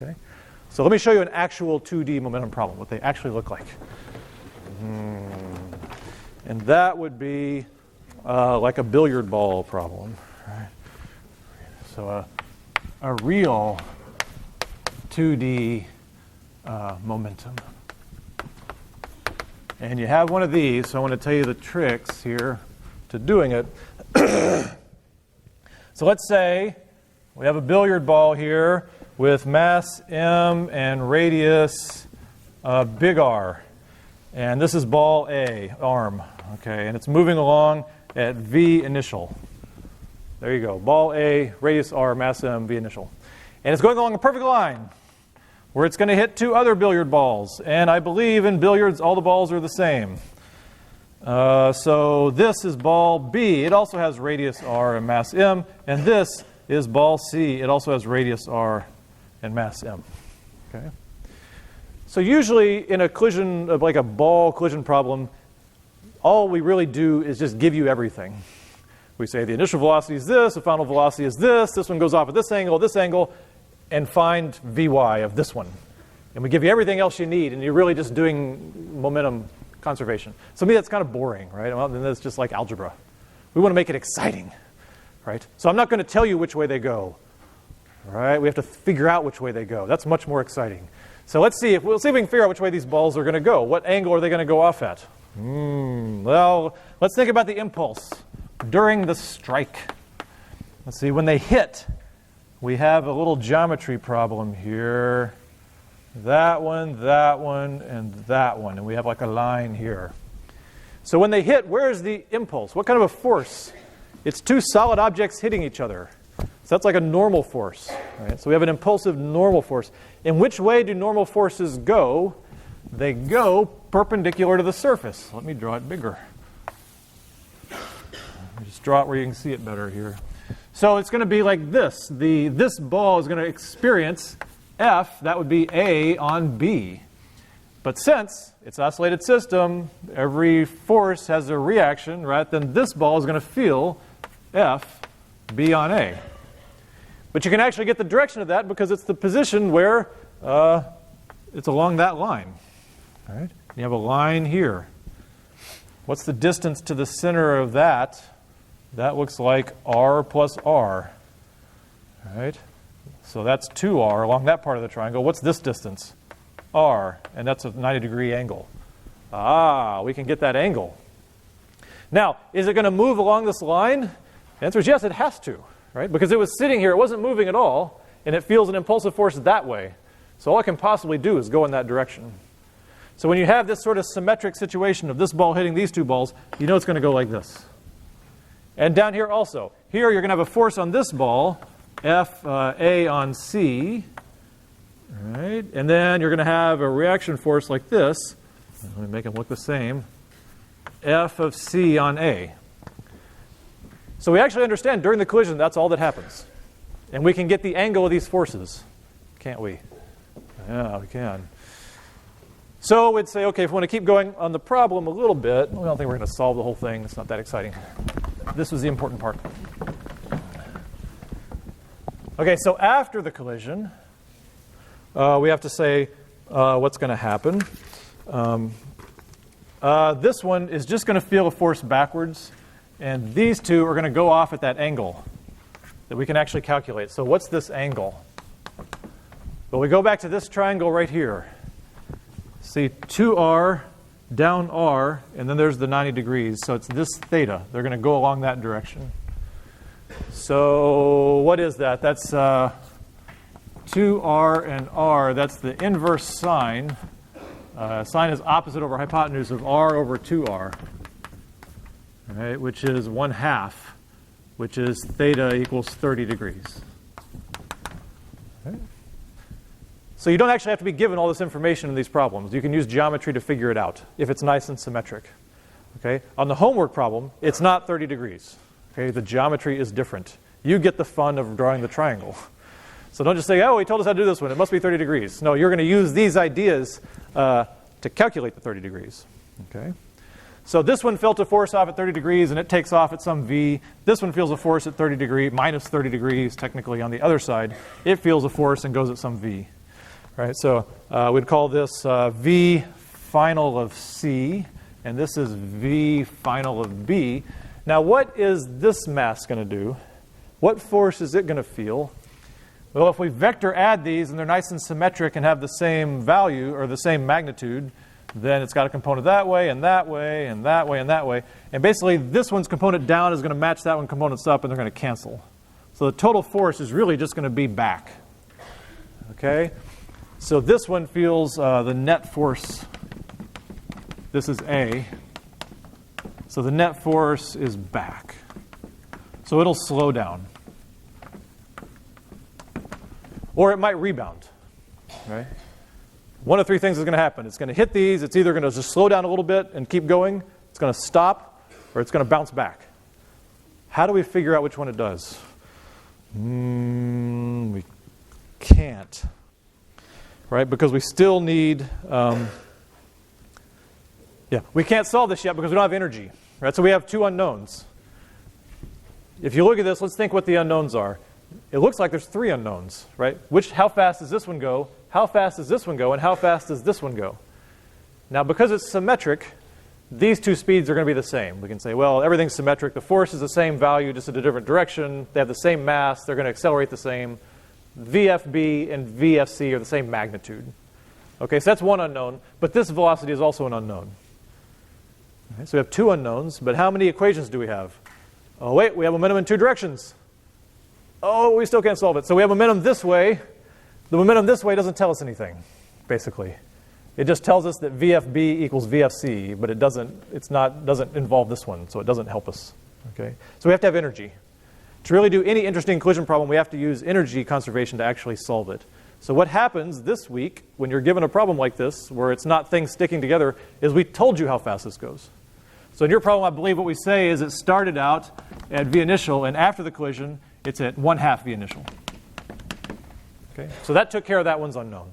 Okay? So let me show you an actual 2D momentum problem, what they actually look like. And that would be like a billiard ball problem. Right? So a real 2D momentum. And you have one of these, so I want to tell you the tricks here to doing it. So let's say we have a billiard ball here with mass M and radius big R. And this is ball A, arm, okay, and it's moving along at V initial. There you go, ball A, radius R, mass M, V initial. And it's going along a perfect line where it's going to hit two other billiard balls. And I believe in billiards all the balls are the same. So this is ball B. It also has radius R and mass M. And this is ball C. It also has radius R and mass M. Okay. So usually in a collision, like a ball collision problem, all we really do is just give you everything. We say the initial velocity is this, the final velocity is this one goes off at this angle, and find Vy of this one. And we give you everything else you need, and you're really just doing momentum conservation. So to me that's kind of boring, right? Well, then it's just like algebra. We want to make it exciting, right? So I'm not going to tell you which way they go. Right? We have to figure out which way they go. That's much more exciting. So we'll see if we can figure out which way these balls are going to go. What angle are they going to go off at? Well, let's think about the impulse during the strike. Let's see, when they hit, we have a little geometry problem here. That one, and that one. And we have like a line here. So when they hit, where is the impulse? What kind of a force? It's two solid objects hitting each other. So that's like a normal force. Right? So we have an impulsive normal force. In which way do normal forces go? They go perpendicular to the surface. Let me draw it bigger. Just draw it where you can see it better here. So it's going to be like this. This ball is going to experience F, that would be A on B. But since it's an oscillated system, every force has a reaction, right? Then this ball is going to feel F, B on A. But you can actually get the direction of that because it's the position where it's along that line. Right? You have a line here. What's the distance to the center of that? That looks like R plus R. Right? So that's 2R along that part of the triangle. What's this distance? R. And that's a 90-degree angle. We can get that angle. Now, is it going to move along this line? The answer is yes, it has to. Right? Because it was sitting here, it wasn't moving at all, and it feels an impulsive force that way. So all I can possibly do is go in that direction. So when you have this sort of symmetric situation of this ball hitting these two balls, you know it's going to go like this. And down here also. Here you're going to have a force on this ball, F A on C. Right? And then you're going to have a reaction force like this. Let me make them look the same. F of C on A. So we actually understand during the collision that's all that happens. And we can get the angle of these forces, can't we? Yeah, we can. So we'd say, okay, if we want to keep going on the problem a little bit, we don't think we're going to solve the whole thing. It's not that exciting. This was the important part. Okay, so after the collision, we have to say what's going to happen. This one is just going to feel a force backwards. And these two are going to go off at that angle that we can actually calculate. So what's this angle? Well, we go back to this triangle right here. See, 2R down R, and then there's the 90 degrees. So it's this theta. They're going to go along that direction. So what is that? That's 2R and R. That's the inverse sine. Sine is opposite over hypotenuse of R over 2R. Right, which is 1/2, which is theta equals 30 degrees. Okay. So you don't actually have to be given all this information in these problems. You can use geometry to figure it out if it's nice and symmetric. Okay? On the homework problem, it's not 30 degrees. Okay? The geometry is different. You get the fun of drawing the triangle. So don't just say, oh, he told us how to do this one. It must be 30 degrees. No, you're going to use these ideas to calculate the 30 degrees. Okay? So this one felt a force off at 30 degrees, and it takes off at some v. This one feels a force at 30 degrees, minus 30 degrees, technically on the other side. It feels a force and goes at some v. Right? So we'd call this V final of C, and this is V final of B. Now, what is this mass going to do? What force is it going to feel? Well, if we vector add these and they're nice and symmetric and have the same value or the same magnitude, then it's got a component that way and that way and that way and that way. And basically, this one's component down is going to match that one components up, and they're going to cancel. So the total force is really just going to be back. Okay? So this one feels the net force. This is A. So the net force is back. So it'll slow down. Or it might rebound. Right? One of three things is going to happen. It's going to hit these. It's either going to just slow down a little bit and keep going. It's going to stop. Or it's going to bounce back. How do we figure out which one it does? We can't. Right? Because we still need... we can't solve this yet because we don't have energy. Right? So we have two unknowns. If you look at this, let's think what the unknowns are. It looks like there's three unknowns, right? How fast does this one go? How fast does this one go? And how fast does this one go? Now, because it's symmetric, these two speeds are going to be the same. We can say, well, everything's symmetric. The force is the same value, just in a different direction. They have the same mass. They're going to accelerate the same. VFB and VFC are the same magnitude. Okay, so that's one unknown. But this velocity is also an unknown. Okay, so we have two unknowns. But how many equations do we have? Oh, wait, we have momentum in two directions. Oh, we still can't solve it. So we have momentum this way. The momentum this way doesn't tell us anything, basically. It just tells us that VFB equals VFC, but it doesn't involve this one, so it doesn't help us. Okay? So we have to have energy. To really do any interesting collision problem, we have to use energy conservation to actually solve it. So what happens this week when you're given a problem like this, where it's not things sticking together, is we told you how fast this goes. So in your problem, I believe what we say is it started out at V initial, and after the collision, it's at 1/2 V initial. Okay? So that took care of that one's unknown.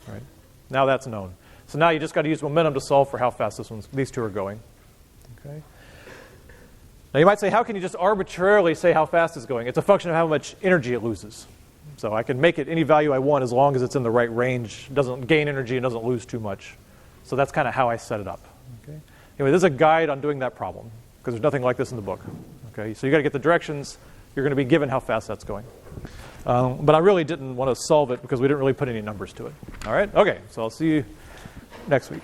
Right? Now that's known. So now you just got to use momentum to solve for how fast these two are going. Okay? Now you might say, how can you just arbitrarily say how fast it's going? It's a function of how much energy it loses. So I can make it any value I want as long as it's in the right range, doesn't gain energy, and doesn't lose too much. So that's kind of how I set it up. Okay? Anyway, this is a guide on doing that problem, because there's nothing like this in the book. Okay? So you got to get the directions. You're going to be given how fast that's going. But I really didn't want to solve it because we didn't really put any numbers to it. All right? Okay, so I'll see you next week.